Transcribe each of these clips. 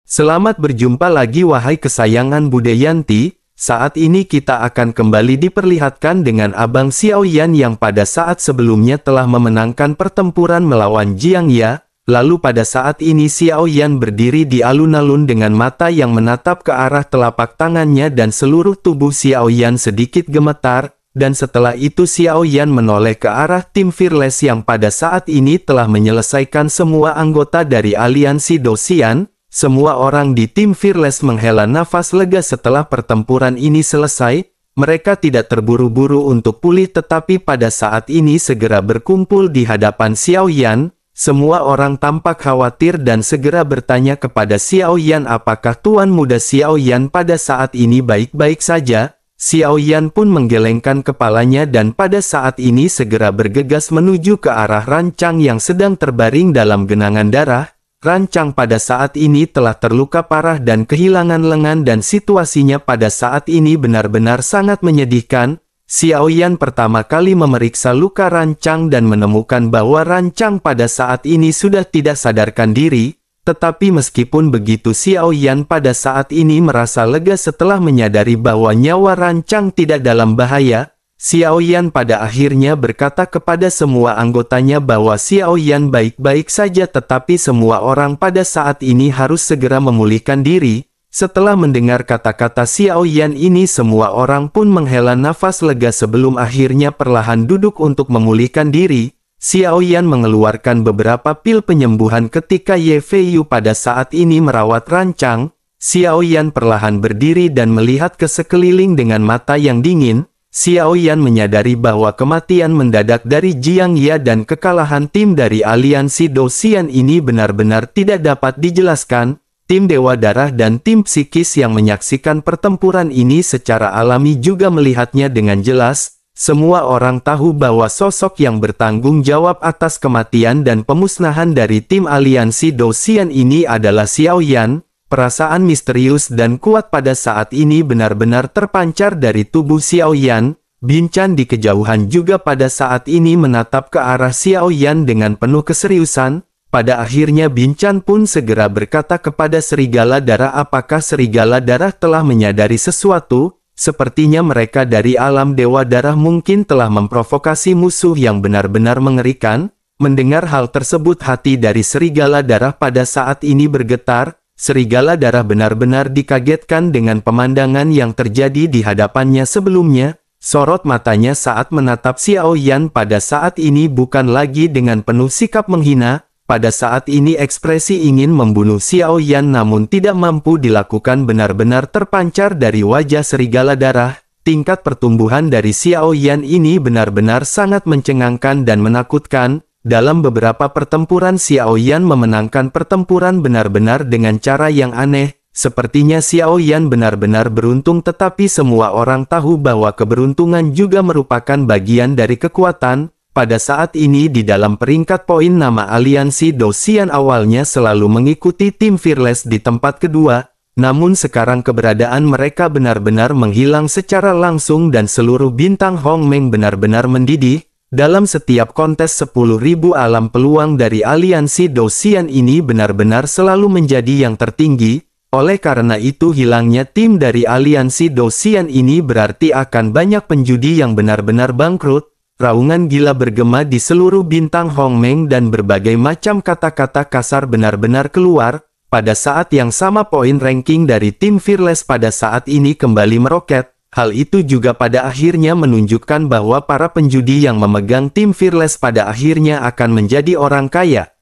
Selamat berjumpa lagi wahai kesayangan Budayanti. Saat ini kita akan kembali diperlihatkan dengan Abang Xiaoyan yang pada saat sebelumnya telah memenangkan pertempuran melawan Jiang Ya. Lalu pada saat ini Xiaoyan berdiri di alun-alun dengan mata yang menatap ke arah telapak tangannya dan seluruh tubuh Xiaoyan sedikit gemetar. Dan setelah itu Xiaoyan menoleh ke arah tim Fearless yang pada saat ini telah menyelesaikan semua anggota dari aliansi Dosian. Semua orang di tim Fearless menghela nafas lega setelah pertempuran ini selesai. Mereka tidak terburu-buru untuk pulih tetapi pada saat ini segera berkumpul di hadapan Xiaoyan. Semua orang tampak khawatir dan segera bertanya kepada Xiaoyan apakah Tuan Muda Xiaoyan pada saat ini baik-baik saja. Xiaoyan pun menggelengkan kepalanya dan pada saat ini segera bergegas menuju ke arah Rancang yang sedang terbaring dalam genangan darah. Rancang pada saat ini telah terluka parah dan kehilangan lengan dan situasinya pada saat ini benar-benar sangat menyedihkan. Xiaoyan pertama kali memeriksa luka Rancang dan menemukan bahwa Rancang pada saat ini sudah tidak sadarkan diri. Tetapi meskipun begitu Xiaoyan pada saat ini merasa lega setelah menyadari bahwa nyawa Rancang tidak dalam bahaya. Xiaoyan pada akhirnya berkata kepada semua anggotanya bahwa Xiaoyan baik-baik saja tetapi semua orang pada saat ini harus segera memulihkan diri. Setelah mendengar kata-kata Xiaoyan ini semua orang pun menghela nafas lega sebelum akhirnya perlahan duduk untuk memulihkan diri. Xiaoyan mengeluarkan beberapa pil penyembuhan ketika Ye Feiyu pada saat ini merawat Rancang. Xiaoyan perlahan berdiri dan melihat ke sekeliling dengan mata yang dingin. Xiaoyan menyadari bahwa kematian mendadak dari Jiang Ya dan kekalahan tim dari aliansi Dosian ini benar-benar tidak dapat dijelaskan. Tim Dewa Darah dan tim psikis yang menyaksikan pertempuran ini secara alami juga melihatnya dengan jelas. Semua orang tahu bahwa sosok yang bertanggung jawab atas kematian dan pemusnahan dari tim aliansi Dosian ini adalah Xiaoyan. Perasaan misterius dan kuat pada saat ini benar-benar terpancar dari tubuh Xiaoyan. Binchan di kejauhan juga pada saat ini menatap ke arah Xiaoyan dengan penuh keseriusan. Pada akhirnya Binchan pun segera berkata kepada Serigala Darah apakah Serigala Darah telah menyadari sesuatu. Sepertinya mereka dari alam Dewa Darah mungkin telah memprovokasi musuh yang benar-benar mengerikan. Mendengar hal tersebut hati dari Serigala Darah pada saat ini bergetar. Serigala Darah benar-benar dikagetkan dengan pemandangan yang terjadi di hadapannya sebelumnya. Sorot matanya saat menatap Xiaoyan pada saat ini bukan lagi dengan penuh sikap menghina. Pada saat ini ekspresi ingin membunuh Xiaoyan namun tidak mampu dilakukan benar-benar terpancar dari wajah Serigala Darah. Tingkat pertumbuhan dari Xiaoyan ini benar-benar sangat mencengangkan dan menakutkan. Dalam beberapa pertempuran Xiaoyan memenangkan pertempuran benar-benar dengan cara yang aneh. Sepertinya Xiaoyan benar-benar beruntung tetapi semua orang tahu bahwa keberuntungan juga merupakan bagian dari kekuatan. Pada saat ini di dalam peringkat poin nama aliansi Dosian awalnya selalu mengikuti tim Fearless di tempat kedua. Namun sekarang keberadaan mereka benar-benar menghilang secara langsung dan seluruh bintang Hongmeng benar-benar mendidih. Dalam setiap kontes 10.000 alam peluang dari aliansi Dosian ini benar-benar selalu menjadi yang tertinggi. Oleh karena itu hilangnya tim dari aliansi Dosian ini berarti akan banyak penjudi yang benar-benar bangkrut. Raungan gila bergema di seluruh bintang Hongmeng dan berbagai macam kata-kata kasar benar-benar keluar. Pada saat yang sama poin ranking dari tim Fearless pada saat ini kembali meroket. Hal itu juga pada akhirnya menunjukkan bahwa para penjudi yang memegang tim Fearless pada akhirnya akan menjadi orang kaya.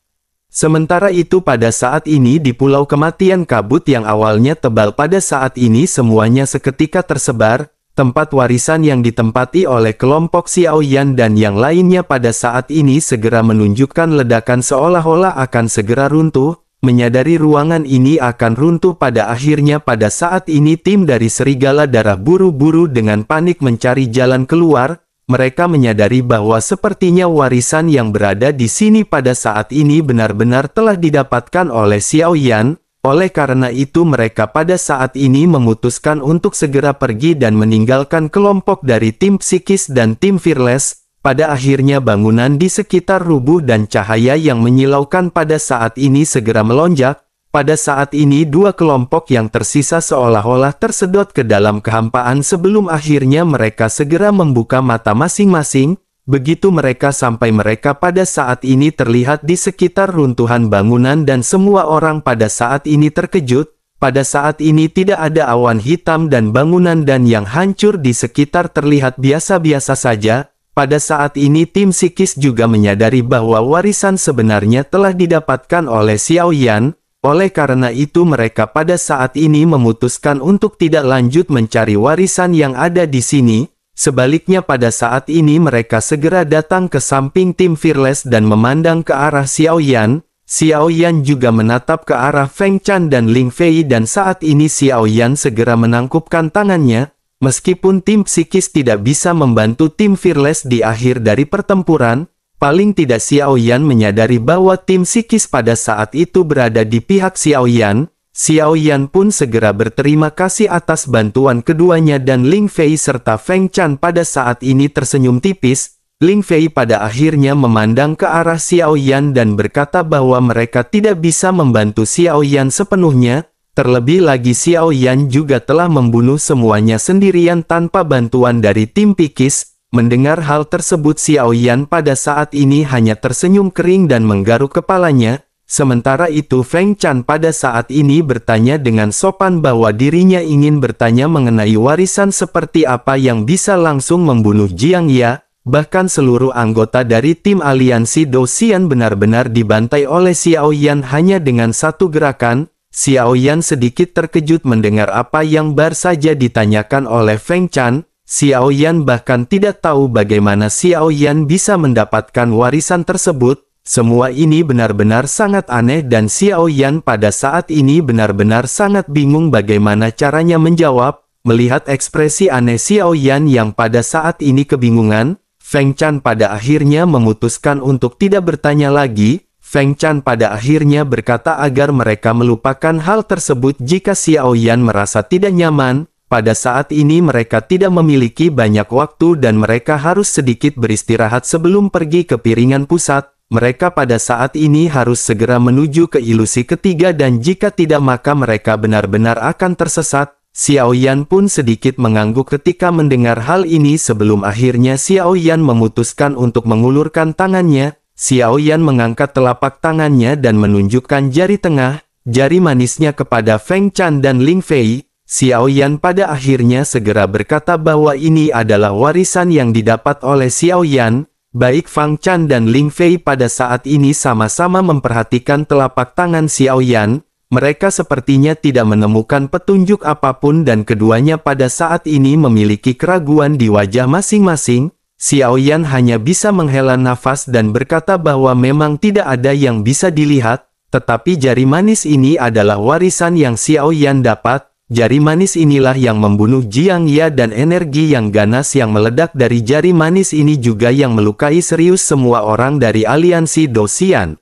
Sementara itu pada saat ini di Pulau Kematian Kabut yang awalnya tebal pada saat ini semuanya seketika tersebar. Tempat warisan yang ditempati oleh kelompok Xiaoyan dan yang lainnya pada saat ini segera menunjukkan ledakan seolah-olah akan segera runtuh. Menyadari ruangan ini akan runtuh pada akhirnya pada saat ini tim dari Serigala Darah buru-buru dengan panik mencari jalan keluar. Mereka menyadari bahwa sepertinya warisan yang berada di sini pada saat ini benar-benar telah didapatkan oleh Xiaoyan. Oleh karena itu mereka pada saat ini memutuskan untuk segera pergi dan meninggalkan kelompok dari tim psikis dan tim Fearless. Pada akhirnya bangunan di sekitar rubuh dan cahaya yang menyilaukan pada saat ini segera melonjak. Pada saat ini dua kelompok yang tersisa seolah-olah tersedot ke dalam kehampaan sebelum akhirnya mereka segera membuka mata masing-masing. Begitu mereka sampai, mereka pada saat ini terlihat di sekitar runtuhan bangunan dan semua orang pada saat ini terkejut. Pada saat ini tidak ada awan hitam dan bangunan dan yang hancur di sekitar terlihat biasa-biasa saja. Pada saat ini tim psikis juga menyadari bahwa warisan sebenarnya telah didapatkan oleh Xiao Yan. Oleh karena itu mereka pada saat ini memutuskan untuk tidak lanjut mencari warisan yang ada di sini. Sebaliknya pada saat ini mereka segera datang ke samping tim Fearless dan memandang ke arah Xiao Yan. Xiao Yan juga menatap ke arah Feng Chan dan Ling Fei dan saat ini Xiao Yan segera menangkupkan tangannya. Meskipun tim psikis tidak bisa membantu tim Fearless di akhir dari pertempuran, paling tidak Xiao Yan menyadari bahwa tim psikis pada saat itu berada di pihak Xiao Yan. Xiao Yan pun segera berterima kasih atas bantuan keduanya dan Ling Fei serta Feng Chan pada saat ini tersenyum tipis. Ling Fei pada akhirnya memandang ke arah Xiao Yan dan berkata bahwa mereka tidak bisa membantu Xiao Yan sepenuhnya. Terlebih lagi Xiao Yan juga telah membunuh semuanya sendirian tanpa bantuan dari tim Pikis. Mendengar hal tersebut Xiao Yan pada saat ini hanya tersenyum kering dan menggaruk kepalanya. Sementara itu Feng Chan pada saat ini bertanya dengan sopan bahwa dirinya ingin bertanya mengenai warisan seperti apa yang bisa langsung membunuh Jiang Ya. Bahkan seluruh anggota dari tim aliansi Dou-Xian benar-benar dibantai oleh Xiao Yan hanya dengan satu gerakan. Xiao Yan sedikit terkejut mendengar apa yang baru saja ditanyakan oleh Feng Chan. Xiao Yan bahkan tidak tahu bagaimana Xiao Yan bisa mendapatkan warisan tersebut. Semua ini benar-benar sangat aneh dan Xiao Yan pada saat ini benar-benar sangat bingung bagaimana caranya menjawab. Melihat ekspresi aneh Xiao Yan yang pada saat ini kebingungan, Feng Chan pada akhirnya memutuskan untuk tidak bertanya lagi. Feng Chan pada akhirnya berkata agar mereka melupakan hal tersebut jika Xiao Yan merasa tidak nyaman. Pada saat ini mereka tidak memiliki banyak waktu dan mereka harus sedikit beristirahat sebelum pergi ke piringan pusat. Mereka pada saat ini harus segera menuju ke ilusi ketiga dan jika tidak maka mereka benar-benar akan tersesat. Xiao Yan pun sedikit mengangguk ketika mendengar hal ini sebelum akhirnya Xiao Yan memutuskan untuk mengulurkan tangannya. Xiao Yan mengangkat telapak tangannya dan menunjukkan jari tengah, jari manisnya kepada Feng Chan dan Ling Fei. Xiao Yan pada akhirnya segera berkata bahwa ini adalah warisan yang didapat oleh Xiao Yan. Baik Feng Chan dan Ling Fei pada saat ini sama-sama memperhatikan telapak tangan Xiao Yan. Mereka sepertinya tidak menemukan petunjuk apapun dan keduanya pada saat ini memiliki keraguan di wajah masing-masing. Xiao Yan hanya bisa menghela nafas dan berkata bahwa memang tidak ada yang bisa dilihat, tetapi jari manis ini adalah warisan yang Xiao Yan dapat. Jari manis inilah yang membunuh Jiang Ya dan energi yang ganas yang meledak dari jari manis ini juga yang melukai serius semua orang dari aliansi Dou-Xian.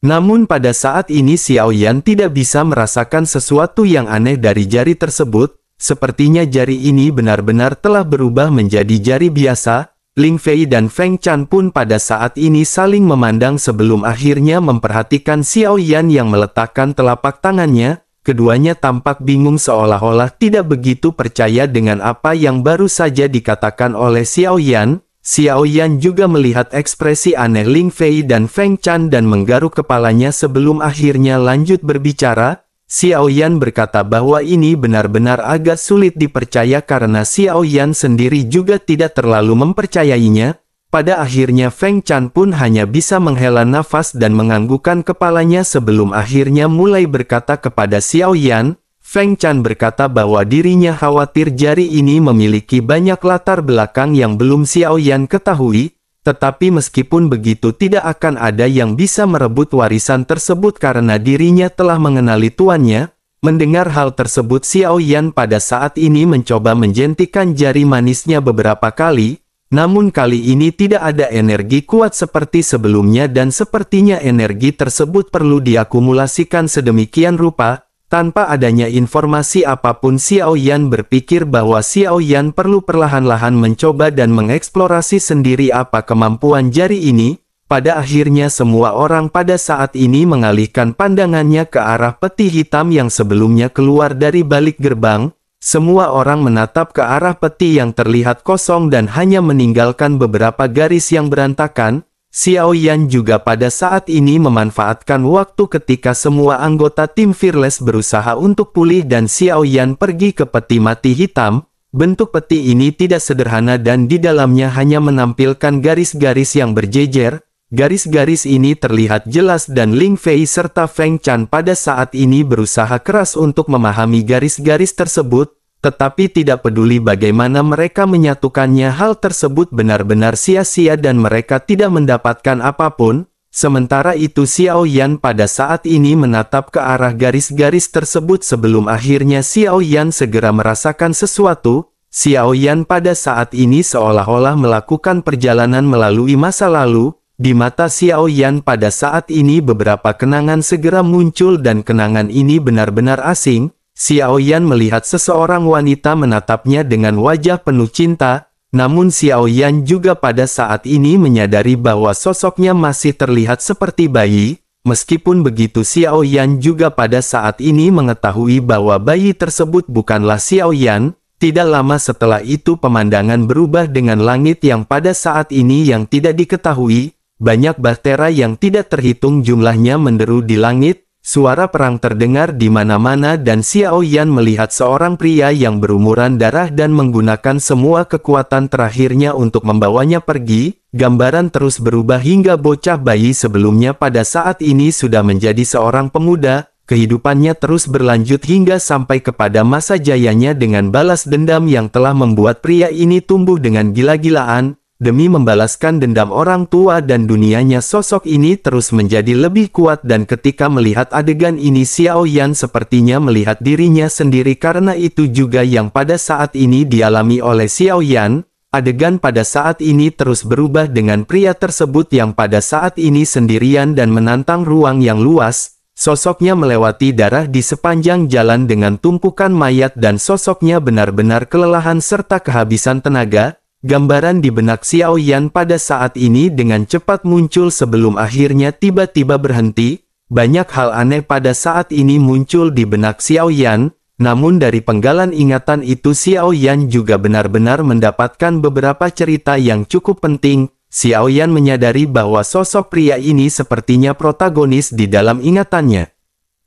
Namun pada saat ini Xiao Yan tidak bisa merasakan sesuatu yang aneh dari jari tersebut. Sepertinya jari ini benar-benar telah berubah menjadi jari biasa. Ling Fei dan Feng Chan pun pada saat ini saling memandang sebelum akhirnya memperhatikan Xiao Yan yang meletakkan telapak tangannya. Keduanya tampak bingung seolah-olah tidak begitu percaya dengan apa yang baru saja dikatakan oleh Xiao Yan. Xiao Yan juga melihat ekspresi aneh Ling Fei dan Feng Chan dan menggaruk kepalanya sebelum akhirnya lanjut berbicara. Xiao Yan berkata bahwa ini benar-benar agak sulit dipercaya karena Xiao Yan sendiri juga tidak terlalu mempercayainya. Pada akhirnya Feng Chan pun hanya bisa menghela nafas dan menganggukkan kepalanya sebelum akhirnya mulai berkata kepada Xiao Yan. Feng Chan berkata bahwa dirinya khawatir jari ini memiliki banyak latar belakang yang belum Xiao Yan ketahui. Tetapi meskipun begitu tidak akan ada yang bisa merebut warisan tersebut karena dirinya telah mengenali tuannya. Mendengar hal tersebut Xiao Yan pada saat ini mencoba menjentikan jari manisnya beberapa kali. Namun kali ini tidak ada energi kuat seperti sebelumnya dan sepertinya energi tersebut perlu diakumulasikan sedemikian rupa. Tanpa adanya informasi apapun Xiao Yan berpikir bahwa Xiao Yan perlu perlahan-lahan mencoba dan mengeksplorasi sendiri apa kemampuan jari ini. Pada akhirnya semua orang pada saat ini mengalihkan pandangannya ke arah peti hitam yang sebelumnya keluar dari balik gerbang. Semua orang menatap ke arah peti yang terlihat kosong dan hanya meninggalkan beberapa garis yang berantakan. Xiao Yan juga pada saat ini memanfaatkan waktu ketika semua anggota tim Fearless berusaha untuk pulih dan Xiao Yan pergi ke peti mati hitam. Bentuk peti ini tidak sederhana dan di dalamnya hanya menampilkan garis-garis yang berjejer. Garis-garis ini terlihat jelas dan Ling Fei serta Feng Chan pada saat ini berusaha keras untuk memahami garis-garis tersebut, tetapi tidak peduli bagaimana mereka menyatukannya, hal tersebut benar-benar sia-sia dan mereka tidak mendapatkan apapun. Sementara itu Xiao Yan pada saat ini menatap ke arah garis-garis tersebut sebelum akhirnya Xiao Yan segera merasakan sesuatu. Xiao Yan pada saat ini seolah-olah melakukan perjalanan melalui masa lalu. Di mata Xiao Yan pada saat ini beberapa kenangan segera muncul dan kenangan ini benar-benar asing. Xiao Yan melihat seseorang wanita menatapnya dengan wajah penuh cinta, namun Xiao Yan juga pada saat ini menyadari bahwa sosoknya masih terlihat seperti bayi. Meskipun begitu Xiao Yan juga pada saat ini mengetahui bahwa bayi tersebut bukanlah Xiao Yan. Tidak lama setelah itu pemandangan berubah dengan langit yang pada saat ini yang tidak diketahui. Banyak bahtera yang tidak terhitung jumlahnya menderu di langit, suara perang terdengar di mana-mana dan Xiao Yan melihat seorang pria yang berumuran darah dan menggunakan semua kekuatan terakhirnya untuk membawanya pergi. Gambaran terus berubah hingga bocah bayi sebelumnya pada saat ini sudah menjadi seorang pemuda, kehidupannya terus berlanjut hingga sampai kepada masa jayanya dengan balas dendam yang telah membuat pria ini tumbuh dengan gila-gilaan. Demi membalaskan dendam orang tua dan dunianya, sosok ini terus menjadi lebih kuat dan ketika melihat adegan ini Xiao Yan sepertinya melihat dirinya sendiri karena itu juga yang pada saat ini dialami oleh Xiao Yan. Adegan pada saat ini terus berubah dengan pria tersebut yang pada saat ini sendirian dan menantang ruang yang luas. Sosoknya melewati darah di sepanjang jalan dengan tumpukan mayat dan sosoknya benar-benar kelelahan serta kehabisan tenaga. Gambaran di benak Xiao Yan pada saat ini dengan cepat muncul sebelum akhirnya tiba-tiba berhenti. Banyak hal aneh pada saat ini muncul di benak Xiao Yan, namun dari penggalan ingatan itu Xiao Yan juga benar-benar mendapatkan beberapa cerita yang cukup penting. Xiao Yan menyadari bahwa sosok pria ini sepertinya protagonis di dalam ingatannya.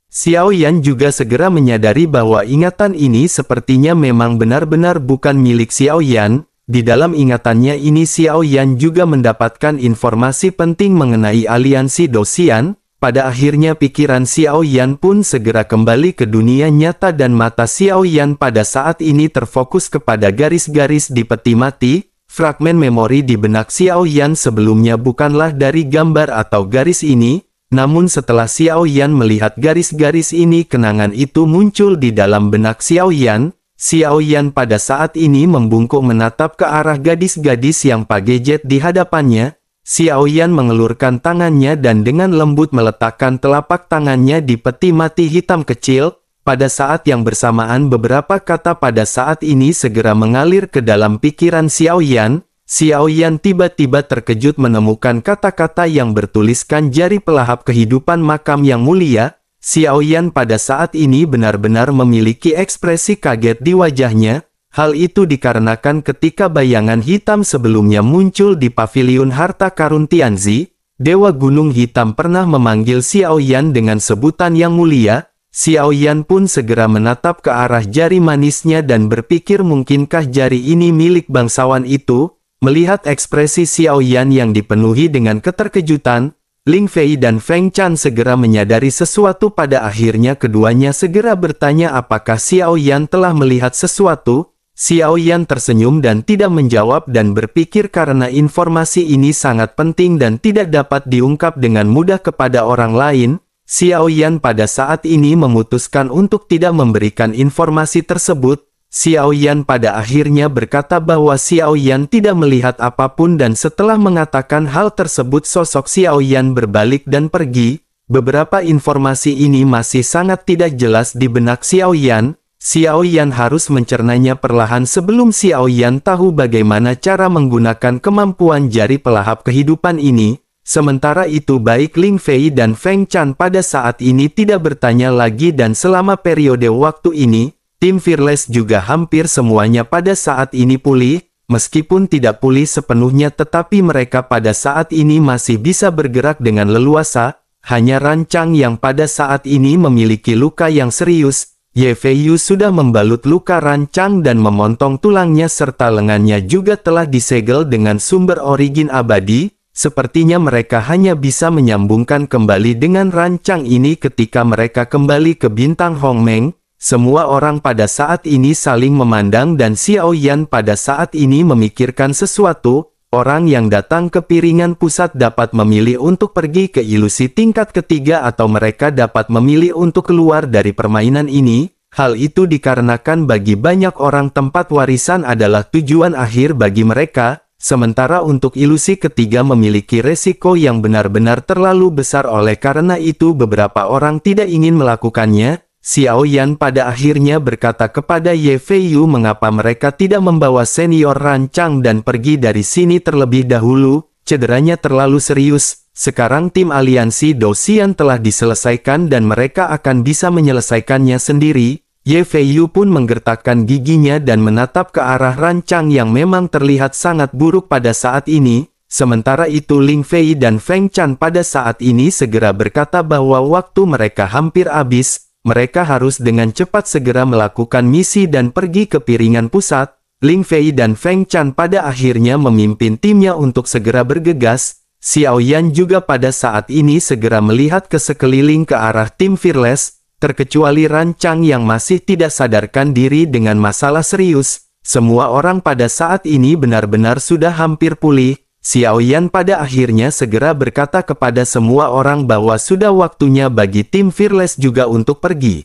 Xiao Yan juga segera menyadari bahwa ingatan ini sepertinya memang benar-benar bukan milik Xiao Yan. Di dalam ingatannya ini Xiao Yan juga mendapatkan informasi penting mengenai aliansi Dosian. Pada akhirnya pikiran Xiao Yan pun segera kembali ke dunia nyata dan mata Xiao Yan pada saat ini terfokus kepada garis-garis di peti mati. Fragmen memori di benak Xiao Yan sebelumnya bukanlah dari gambar atau garis ini, namun setelah Xiao Yan melihat garis-garis ini kenangan itu muncul di dalam benak Xiao Yan. Xiao Yan pada saat ini membungkuk menatap ke arah gadis-gadis yang pagejet di hadapannya. Xiao Yan mengelurkan tangannya dan dengan lembut meletakkan telapak tangannya di peti mati hitam kecil. Pada saat yang bersamaan beberapa kata pada saat ini segera mengalir ke dalam pikiran Xiao Yan. Xiao Yan tiba-tiba terkejut menemukan kata-kata yang bertuliskan jari pelahap kehidupan makam yang mulia. Xiao Yan pada saat ini benar-benar memiliki ekspresi kaget di wajahnya. Hal itu dikarenakan ketika bayangan hitam sebelumnya muncul di paviliun harta karun Tianzi, Dewa Gunung Hitam pernah memanggil Xiao Yan dengan sebutan yang mulia. Xiao Yan pun segera menatap ke arah jari manisnya dan berpikir mungkinkah jari ini milik bangsawan itu. Melihat ekspresi Xiao Yan yang dipenuhi dengan keterkejutan, Ling Fei dan Feng Chan segera menyadari sesuatu. Pada akhirnya keduanya segera bertanya apakah Xiao Yan telah melihat sesuatu. Xiao Yan tersenyum dan tidak menjawab dan berpikir karena informasi ini sangat penting dan tidak dapat diungkap dengan mudah kepada orang lain. Xiao Yan pada saat ini memutuskan untuk tidak memberikan informasi tersebut. Xiao Yan pada akhirnya berkata bahwa Xiao Yan tidak melihat apapun dan setelah mengatakan hal tersebut sosok Xiao Yan berbalik dan pergi. Beberapa informasi ini masih sangat tidak jelas di benak Xiao Yan. Xiao Yan harus mencernanya perlahan sebelum Xiao Yan tahu bagaimana cara menggunakan kemampuan jari pelahap kehidupan ini. Sementara itu baik Ling Fei dan Feng Chan pada saat ini tidak bertanya lagi dan selama periode waktu ini, tim Fearless juga hampir semuanya pada saat ini pulih, meskipun tidak pulih sepenuhnya tetapi mereka pada saat ini masih bisa bergerak dengan leluasa, hanya Rancang yang pada saat ini memiliki luka yang serius. Ye Fei Yu sudah membalut luka Rancang dan memotong tulangnya serta lengannya juga telah disegel dengan sumber origin abadi. Sepertinya mereka hanya bisa menyambungkan kembali dengan Rancang ini ketika mereka kembali ke bintang Hongmeng. Semua orang pada saat ini saling memandang dan Xiao Yan pada saat ini memikirkan sesuatu. Orang yang datang ke piringan pusat dapat memilih untuk pergi ke ilusi tingkat ketiga atau mereka dapat memilih untuk keluar dari permainan ini. Hal itu dikarenakan bagi banyak orang tempat warisan adalah tujuan akhir bagi mereka. Sementara untuk ilusi ketiga memiliki resiko yang benar-benar terlalu besar oleh karena itu beberapa orang tidak ingin melakukannya. Xiao Yan pada akhirnya berkata kepada Ye Fei Yu mengapa mereka tidak membawa senior Rancang dan pergi dari sini terlebih dahulu, cederanya terlalu serius. Sekarang tim aliansi Dosian telah diselesaikan dan mereka akan bisa menyelesaikannya sendiri. Ye Fei Yu pun menggertakkan giginya dan menatap ke arah Rancang yang memang terlihat sangat buruk pada saat ini. Sementara itu Ling Fei dan Feng Chan pada saat ini segera berkata bahwa waktu mereka hampir habis. Mereka harus dengan cepat segera melakukan misi dan pergi ke piringan pusat. Ling Fei dan Feng Chan pada akhirnya memimpin timnya untuk segera bergegas. Xiao Yan juga pada saat ini segera melihat ke sekeliling ke arah tim Fearless. Terkecuali Rancang yang masih tidak sadarkan diri dengan masalah serius. Semua orang pada saat ini benar-benar sudah hampir pulih. Xiao Yan pada akhirnya segera berkata kepada semua orang bahwa sudah waktunya bagi tim Fearless juga untuk pergi.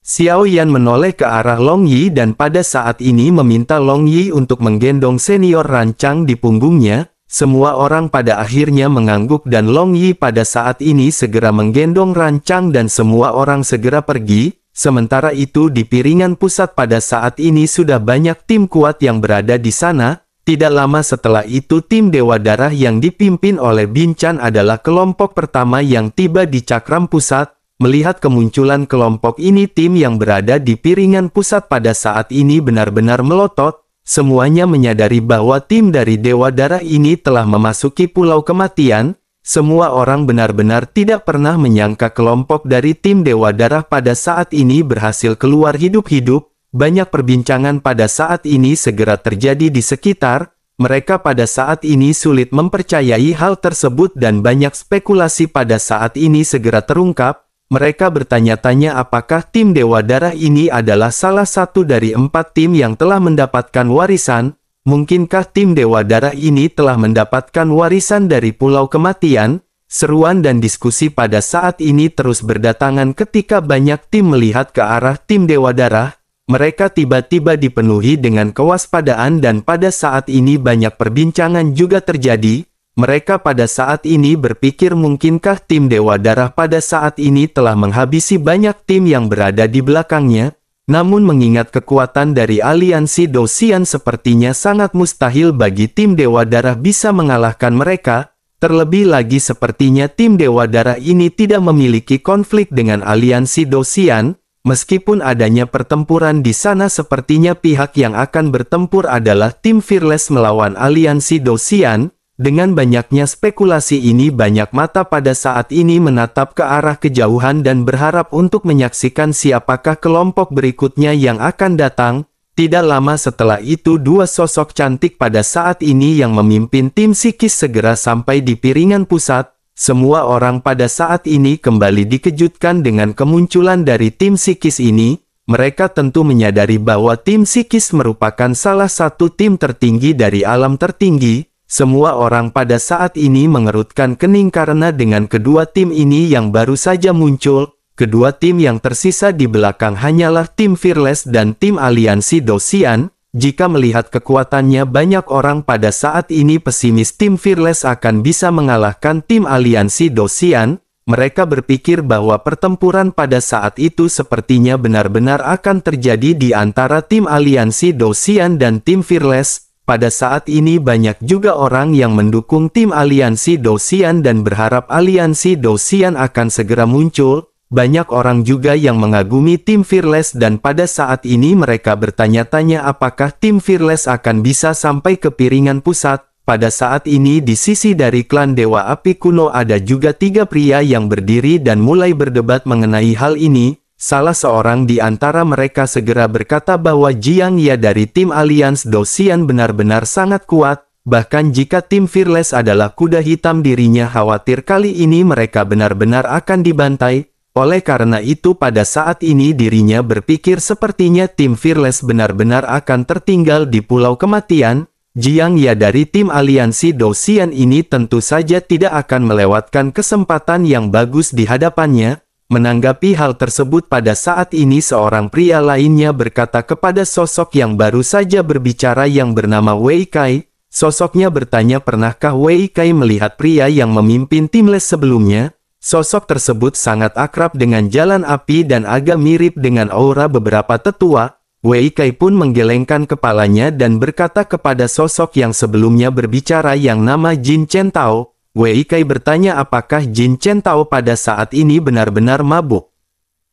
Xiao Yan menoleh ke arah Long Yi dan pada saat ini meminta Long Yi untuk menggendong senior Rancang di punggungnya. Semua orang pada akhirnya mengangguk dan Long Yi pada saat ini segera menggendong Rancang dan semua orang segera pergi. Sementara itu di piringan pusat pada saat ini sudah banyak tim kuat yang berada di sana. Tidak lama setelah itu tim Dewa Darah yang dipimpin oleh Bin Chan adalah kelompok pertama yang tiba di cakram pusat. Melihat kemunculan kelompok ini tim yang berada di piringan pusat pada saat ini benar-benar melotot. Semuanya menyadari bahwa tim dari Dewa Darah ini telah memasuki Pulau Kematian. Semua orang benar-benar tidak pernah menyangka kelompok dari tim Dewa Darah pada saat ini berhasil keluar hidup-hidup. Banyak perbincangan pada saat ini segera terjadi di sekitar. Mereka pada saat ini sulit mempercayai hal tersebut dan banyak spekulasi pada saat ini segera terungkap. Mereka bertanya-tanya apakah tim Dewa Darah ini adalah salah satu dari 4 tim yang telah mendapatkan warisan. Mungkinkah tim Dewa Darah ini telah mendapatkan warisan dari Pulau Kematian? Seruan dan diskusi pada saat ini terus berdatangan ketika banyak tim melihat ke arah tim Dewa Darah. Mereka tiba-tiba dipenuhi dengan kewaspadaan dan pada saat ini banyak perbincangan juga terjadi. Mereka pada saat ini berpikir mungkinkah tim Dewa Darah pada saat ini telah menghabisi banyak tim yang berada di belakangnya. Namun mengingat kekuatan dari aliansi Dosian sepertinya sangat mustahil bagi tim Dewa Darah bisa mengalahkan mereka. Terlebih lagi sepertinya tim Dewa Darah ini tidak memiliki konflik dengan aliansi Dosian. Meskipun adanya pertempuran di sana sepertinya pihak yang akan bertempur adalah tim Fearless melawan aliansi Dosian. Dengan banyaknya spekulasi ini banyak mata pada saat ini menatap ke arah kejauhan dan berharap untuk menyaksikan siapakah kelompok berikutnya yang akan datang. Tidak lama setelah itu dua sosok cantik pada saat ini yang memimpin tim psikis segera sampai di piringan pusat. Semua orang pada saat ini kembali dikejutkan dengan kemunculan dari tim psikis ini. Mereka tentu menyadari bahwa tim psikis merupakan salah satu tim tertinggi dari alam tertinggi. Semua orang pada saat ini mengerutkan kening karena dengan kedua tim ini yang baru saja muncul, kedua tim yang tersisa di belakang hanyalah tim Fearless dan tim aliansi Dosian. Jika melihat kekuatannya banyak orang pada saat ini pesimis tim Fearless akan bisa mengalahkan tim aliansi Dosian. Mereka berpikir bahwa pertempuran pada saat itu sepertinya benar-benar akan terjadi di antara tim aliansi Dosian dan tim Fearless. pada saat ini banyak juga orang yang mendukung tim aliansi Dou-Xian dan berharap aliansi Dou-Xian akan segera muncul. Banyak orang juga yang mengagumi tim Fearless dan pada saat ini mereka bertanya-tanya apakah tim Fearless akan bisa sampai ke piringan pusat. Pada saat ini di sisi dari klan Dewa Api Kuno ada juga 3 pria yang berdiri dan mulai berdebat mengenai hal ini. Salah seorang di antara mereka segera berkata bahwa Jiang Ye dari tim Alliance Dou-Xian benar-benar sangat kuat. Bahkan jika tim Fearless adalah kuda hitam dirinya khawatir kali ini mereka benar-benar akan dibantai. Oleh karena itu pada saat ini dirinya berpikir sepertinya tim Fearless benar-benar akan tertinggal di Pulau Kematian. Jiang Ye dari tim aliansi Dou-Xian ini tentu saja tidak akan melewatkan kesempatan yang bagus di hadapannya. Menanggapi hal tersebut pada saat ini seorang pria lainnya berkata kepada sosok yang baru saja berbicara yang bernama Wei Kai. Sosoknya bertanya pernahkah Wei Kai melihat pria yang memimpin tim Les sebelumnya? Sosok tersebut sangat akrab dengan jalan api dan agak mirip dengan aura beberapa tetua. Wei Kai pun menggelengkan kepalanya dan berkata kepada sosok yang sebelumnya berbicara yang nama Jin Chen Tao. Wei Kai bertanya apakah Jin Chen Tao pada saat ini benar-benar mabuk.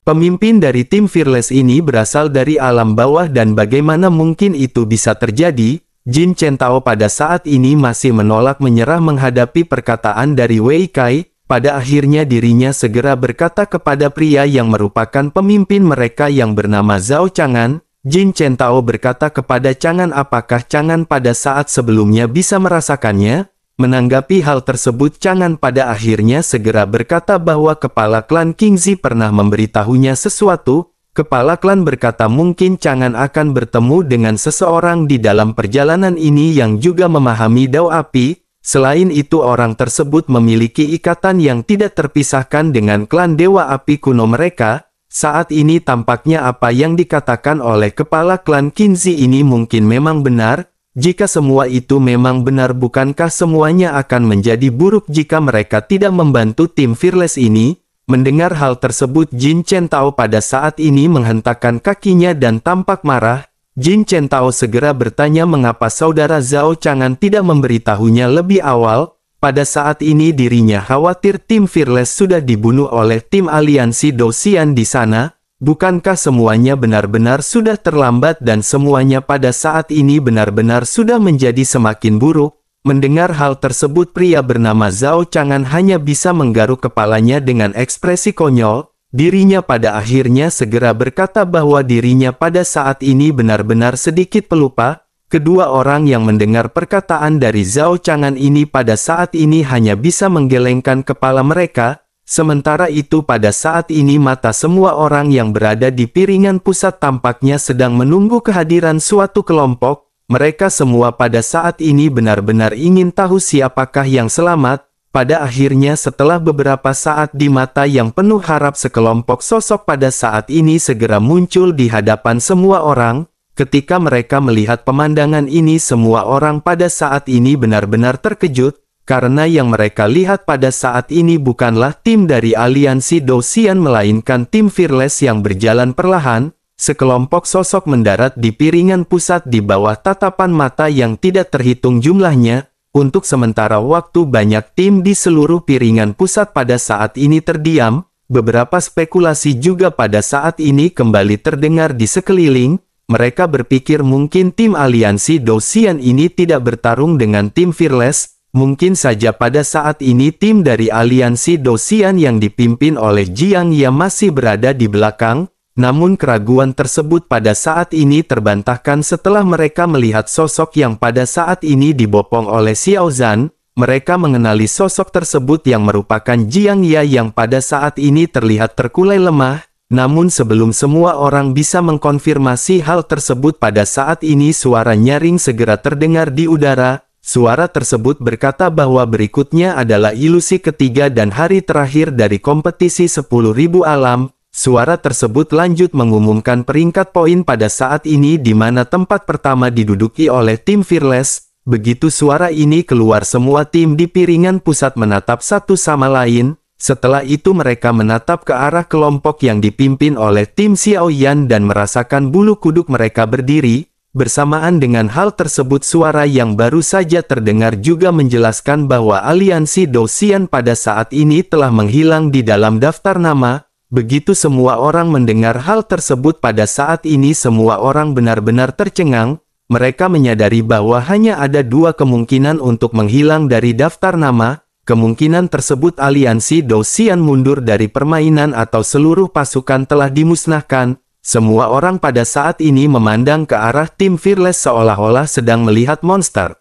Pemimpin dari tim Fearless ini berasal dari alam bawah dan bagaimana mungkin itu bisa terjadi? Jin Chen Tao pada saat ini masih menolak menyerah menghadapi perkataan dari Wei Kai. Pada akhirnya dirinya segera berkata kepada pria yang merupakan pemimpin mereka yang bernama Zhao Chang'an. Jin Chen Tao berkata kepada Chang'an apakah Chang'an pada saat sebelumnya bisa merasakannya? Menanggapi hal tersebut Chang'an pada akhirnya segera berkata bahwa kepala klan Qingzi pernah memberitahunya sesuatu. Kepala klan berkata mungkin Chang'an akan bertemu dengan seseorang di dalam perjalanan ini yang juga memahami Dao Api. Selain itu orang tersebut memiliki ikatan yang tidak terpisahkan dengan klan Dewa Api Kuno mereka. Saat ini tampaknya apa yang dikatakan oleh kepala klan Qingzi ini mungkin memang benar. Jika semua itu memang benar bukankah semuanya akan menjadi buruk jika mereka tidak membantu tim Fearless ini? Mendengar hal tersebut Jin Chen Tao pada saat ini menghentakkan kakinya dan tampak marah. Jin Chen Tao segera bertanya mengapa saudara Zhao Chang'an tidak memberitahunya lebih awal. Pada saat ini dirinya khawatir tim Fearless sudah dibunuh oleh tim aliansi Dou-Xian di sana. Bukankah semuanya benar-benar sudah terlambat dan semuanya pada saat ini benar-benar sudah menjadi semakin buruk? Mendengar hal tersebut pria bernama Zhao Chang'an hanya bisa menggaruk kepalanya dengan ekspresi konyol. Dirinya pada akhirnya segera berkata bahwa dirinya pada saat ini benar-benar sedikit pelupa. Kedua orang yang mendengar perkataan dari Zhao Chang'an ini pada saat ini hanya bisa menggelengkan kepala mereka. Sementara itu pada saat ini mata semua orang yang berada di piringan pusat tampaknya sedang menunggu kehadiran suatu kelompok. Mereka semua pada saat ini benar-benar ingin tahu siapakah yang selamat. Pada akhirnya setelah beberapa saat di mata yang penuh harap sekelompok sosok pada saat ini segera muncul di hadapan semua orang. Ketika mereka melihat pemandangan ini semua orang pada saat ini benar-benar terkejut, karena yang mereka lihat pada saat ini bukanlah tim dari aliansi Dou-Xian melainkan tim Fearless yang berjalan perlahan. Sekelompok sosok mendarat di piringan pusat di bawah tatapan mata yang tidak terhitung jumlahnya. Untuk sementara waktu banyak tim di seluruh piringan pusat pada saat ini terdiam. Beberapa spekulasi juga pada saat ini kembali terdengar di sekeliling. Mereka berpikir mungkin tim aliansi Dou-Xian ini tidak bertarung dengan tim Fearless. Mungkin saja pada saat ini tim dari aliansi Dou-Xian yang dipimpin oleh Jiang Ye masih berada di belakang. Namun keraguan tersebut pada saat ini terbantahkan setelah mereka melihat sosok yang pada saat ini dibopong oleh Xiao Zhan. Mereka mengenali sosok tersebut yang merupakan Jiang Ye yang pada saat ini terlihat terkulai lemah. Namun sebelum semua orang bisa mengkonfirmasi hal tersebut pada saat ini suara nyaring segera terdengar di udara. Suara tersebut berkata bahwa berikutnya adalah ilusi ketiga dan hari terakhir dari kompetisi 10.000 alam. Suara tersebut lanjut mengumumkan peringkat poin pada saat ini di mana tempat pertama diduduki oleh tim Fearless. Begitu suara ini keluar semua tim di piringan pusat menatap satu sama lain. Setelah itu mereka menatap ke arah kelompok yang dipimpin oleh tim Xiao Yan dan merasakan bulu kuduk mereka berdiri. Bersamaan dengan hal tersebut, suara yang baru saja terdengar juga menjelaskan bahwa aliansi Dou-Xian pada saat ini telah menghilang di dalam daftar nama. Begitu semua orang mendengar hal tersebut pada saat ini, semua orang benar-benar tercengang. Mereka menyadari bahwa hanya ada dua kemungkinan untuk menghilang dari daftar nama. Kemungkinan tersebut aliansi Dou-Xian mundur dari permainan atau seluruh pasukan telah dimusnahkan. Semua orang pada saat ini memandang ke arah tim Fearless seolah-olah sedang melihat monster.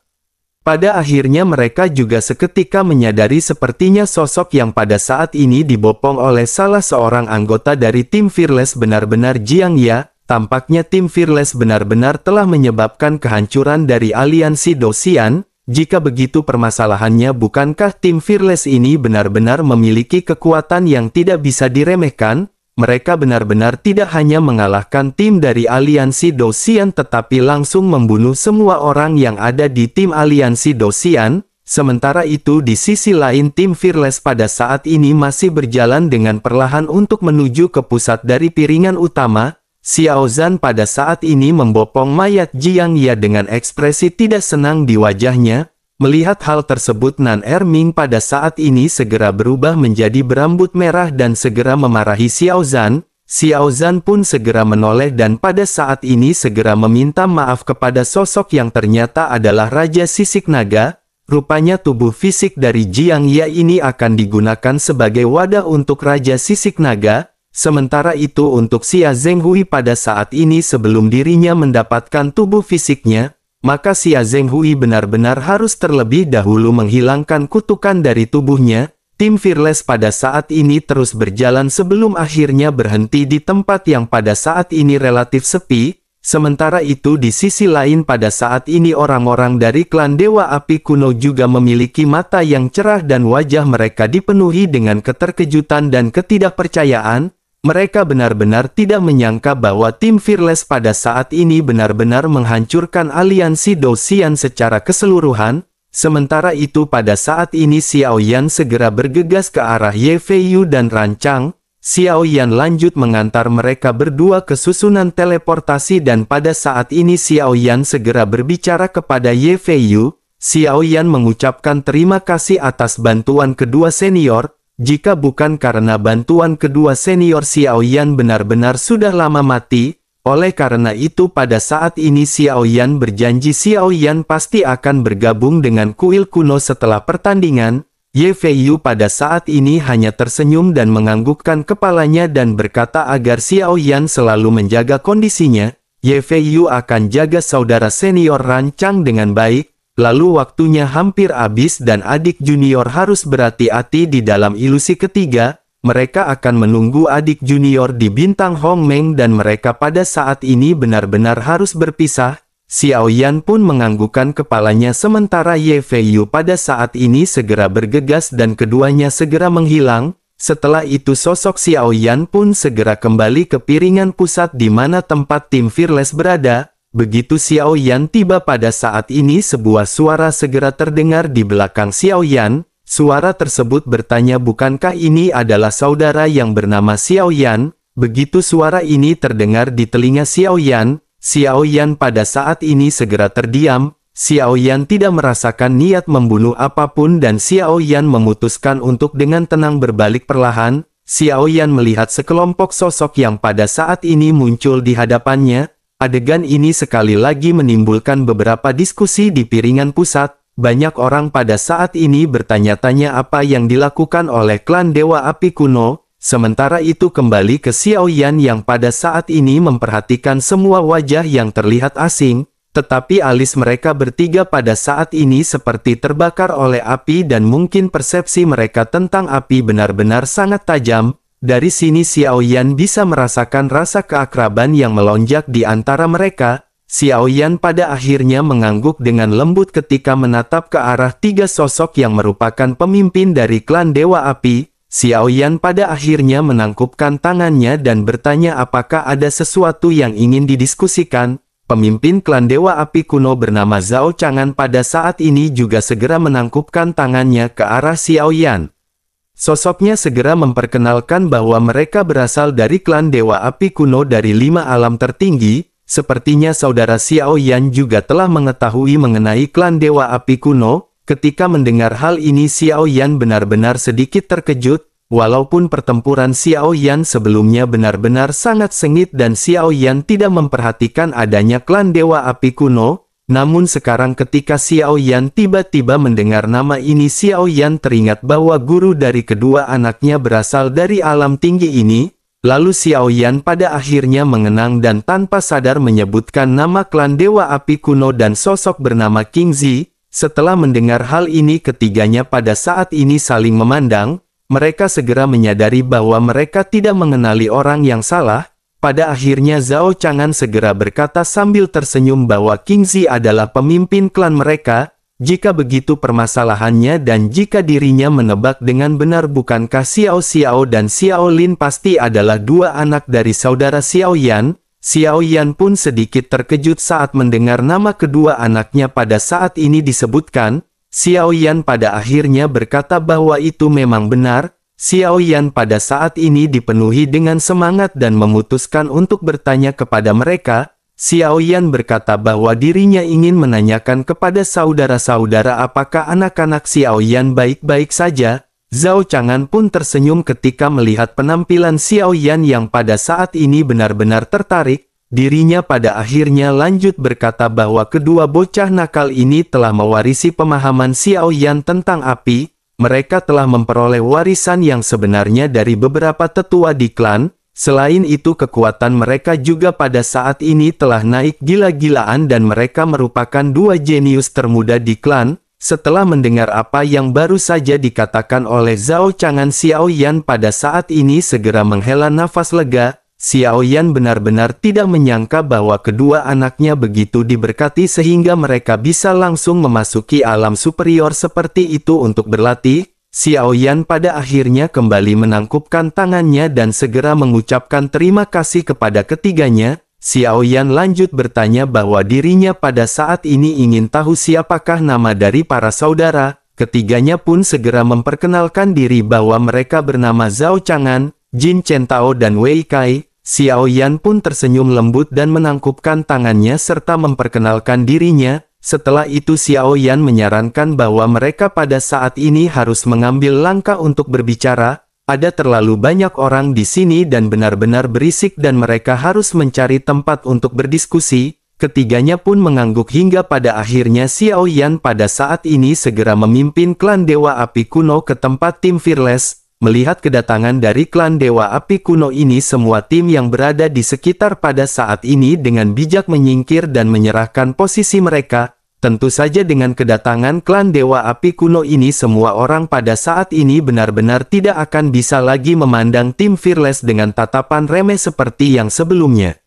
Pada akhirnya mereka juga seketika menyadari sepertinya sosok yang pada saat ini dibopong oleh salah seorang anggota dari tim Fearless benar-benar Jiang Ya. Tampaknya tim Fearless benar-benar telah menyebabkan kehancuran dari aliansi Dou-Xian. Jika begitu permasalahannya, bukankah tim Fearless ini benar-benar memiliki kekuatan yang tidak bisa diremehkan? Mereka benar-benar tidak hanya mengalahkan tim dari aliansi Dou-Xian tetapi langsung membunuh semua orang yang ada di tim aliansi Dou-Xian. Sementara itu di sisi lain tim Fearless pada saat ini masih berjalan dengan perlahan untuk menuju ke pusat dari piringan utama. Xiao Zhan pada saat ini membopong mayat Jiang Ya dengan ekspresi tidak senang di wajahnya. Melihat hal tersebut, Nan Erming pada saat ini segera berubah menjadi berambut merah dan segera memarahi Xiao Zhan. Xiao Zhan pun segera menoleh dan pada saat ini segera meminta maaf kepada sosok yang ternyata adalah Raja Sisik Naga. Rupanya tubuh fisik dari Jiang Ya ini akan digunakan sebagai wadah untuk Raja Sisik Naga. Sementara itu untuk Xia Zhenghui pada saat ini sebelum dirinya mendapatkan tubuh fisiknya, maka Xia Zhenghui benar-benar harus terlebih dahulu menghilangkan kutukan dari tubuhnya. Tim Fearless pada saat ini terus berjalan sebelum akhirnya berhenti di tempat yang pada saat ini relatif sepi. Sementara itu di sisi lain pada saat ini orang-orang dari klan Dewa Api Kuno juga memiliki mata yang cerah dan wajah mereka dipenuhi dengan keterkejutan dan ketidakpercayaan. Mereka benar-benar tidak menyangka bahwa tim Fearless pada saat ini benar-benar menghancurkan aliansi Dou-Xian secara keseluruhan. Sementara itu pada saat ini Xiao Yan segera bergegas ke arah Ye Feiyu dan Rancang. Xiao Yan lanjut mengantar mereka berdua ke susunan teleportasi dan pada saat ini Xiao Yan segera berbicara kepada Ye Feiyu. Xiao Yan mengucapkan terima kasih atas bantuan kedua senior. Jika bukan karena bantuan kedua senior, Xiao Yan benar-benar sudah lama mati. Oleh karena itu pada saat ini Xiao Yan berjanji Xiao Yan pasti akan bergabung dengan kuil kuno setelah pertandingan. Ye Feiyu pada saat ini hanya tersenyum dan menganggukkan kepalanya dan berkata agar Xiao Yan selalu menjaga kondisinya. Ye Feiyu akan jaga saudara senior Rancang dengan baik. Lalu waktunya hampir habis dan adik junior harus berhati-hati di dalam ilusi ketiga. Mereka akan menunggu adik junior di bintang Hongmeng dan mereka pada saat ini benar-benar harus berpisah. Xiao Yan pun menganggukkan kepalanya sementara Ye Feiyu pada saat ini segera bergegas dan keduanya segera menghilang. Setelah itu sosok Xiao Yan pun segera kembali ke piringan pusat di mana tempat tim Fearless berada. Begitu Xiao Yan tiba pada saat ini sebuah suara segera terdengar di belakang Xiao Yan. Suara tersebut bertanya, bukankah ini adalah saudara yang bernama Xiao Yan? Begitu suara ini terdengar di telinga Xiao Yan pada saat ini segera terdiam. Xiao Yan tidak merasakan niat membunuh apapun dan Xiao Yan memutuskan untuk dengan tenang berbalik perlahan. Xiao Yan melihat sekelompok sosok yang pada saat ini muncul di hadapannya. Adegan ini sekali lagi menimbulkan beberapa diskusi di piringan pusat. Banyak orang pada saat ini bertanya-tanya apa yang dilakukan oleh klan Dewa Api Kuno. Sementara itu kembali ke Xiao Yan yang pada saat ini memperhatikan semua wajah yang terlihat asing. Tetapi alis mereka bertiga pada saat ini seperti terbakar oleh api dan mungkin persepsi mereka tentang api benar-benar sangat tajam. Dari sini Xiao Yan bisa merasakan rasa keakraban yang melonjak di antara mereka. Xiao Yan pada akhirnya mengangguk dengan lembut ketika menatap ke arah tiga sosok yang merupakan pemimpin dari klan Dewa Api. Xiao Yan pada akhirnya menangkupkan tangannya dan bertanya apakah ada sesuatu yang ingin didiskusikan. Pemimpin klan Dewa Api Kuno bernama Zhao Chang'an pada saat ini juga segera menangkupkan tangannya ke arah Xiao Yan. Sosoknya segera memperkenalkan bahwa mereka berasal dari klan Dewa Api Kuno dari 5 alam tertinggi. sepertinya saudara Xiao Yan juga telah mengetahui mengenai klan Dewa Api Kuno. Ketika mendengar hal ini Xiao Yan benar-benar sedikit terkejut, walaupun pertempuran Xiao Yan sebelumnya benar-benar sangat sengit dan Xiao Yan tidak memperhatikan adanya klan Dewa Api Kuno, namun sekarang ketika Xiao Yan tiba-tiba mendengar nama ini Xiao Yan teringat bahwa guru dari kedua anaknya berasal dari alam tinggi ini. Lalu Xiao Yan pada akhirnya mengenang dan tanpa sadar menyebutkan nama klan Dewa Api Kuno dan sosok bernama King Zi. Setelah mendengar hal ini ketiganya pada saat ini saling memandang, mereka segera menyadari bahwa mereka tidak mengenali orang yang salah. Pada akhirnya Zhao Chang'an segera berkata sambil tersenyum bahwa King Zi adalah pemimpin klan mereka. Jika begitu permasalahannya dan jika dirinya menebak dengan benar bukankah Xiao Xiao dan Xiao Lin pasti adalah dua anak dari saudara Xiao Yan? Xiao Yan pun sedikit terkejut saat mendengar nama kedua anaknya pada saat ini disebutkan. Xiao Yan pada akhirnya berkata bahwa itu memang benar. Xiao Yan pada saat ini dipenuhi dengan semangat dan memutuskan untuk bertanya kepada mereka. Xiao Yan berkata bahwa dirinya ingin menanyakan kepada saudara-saudara apakah anak-anak Xiao Yan baik-baik saja. Zhao Chang'an pun tersenyum ketika melihat penampilan Xiao Yan yang pada saat ini benar-benar tertarik. Dirinya pada akhirnya lanjut berkata bahwa kedua bocah nakal ini telah mewarisi pemahaman Xiao Yan tentang api. Mereka telah memperoleh warisan yang sebenarnya dari beberapa tetua di klan. Selain itu kekuatan mereka juga pada saat ini telah naik gila-gilaan dan mereka merupakan dua jenius termuda di klan. Setelah mendengar apa yang baru saja dikatakan oleh Zhao Chang'an, Xiao Yan pada saat ini segera menghela nafas lega. Xiao Yan benar-benar tidak menyangka bahwa kedua anaknya begitu diberkati sehingga mereka bisa langsung memasuki alam superior seperti itu untuk berlatih. Xiao Yan pada akhirnya kembali menangkupkan tangannya dan segera mengucapkan terima kasih kepada ketiganya. Xiao Yan lanjut bertanya bahwa dirinya pada saat ini ingin tahu siapakah nama dari para saudara. Ketiganya pun segera memperkenalkan diri bahwa mereka bernama Zhao Chang'an, Jin Chentao dan Wei Kai. Xiao Yan pun tersenyum lembut dan menangkupkan tangannya serta memperkenalkan dirinya. Setelah itu Xiao Yan menyarankan bahwa mereka pada saat ini harus mengambil langkah untuk berbicara. Ada terlalu banyak orang di sini dan benar-benar berisik dan mereka harus mencari tempat untuk berdiskusi. Ketiganya pun mengangguk hingga pada akhirnya Xiao Yan pada saat ini segera memimpin klan Dewa Api Kuno ke tempat tim Fearless. Melihat kedatangan dari klan Dewa Api Kuno ini semua tim yang berada di sekitar pada saat ini dengan bijak menyingkir dan menyerahkan posisi mereka. Tentu saja dengan kedatangan klan Dewa Api Kuno ini semua orang pada saat ini benar-benar tidak akan bisa lagi memandang tim Fearless dengan tatapan remeh seperti yang sebelumnya.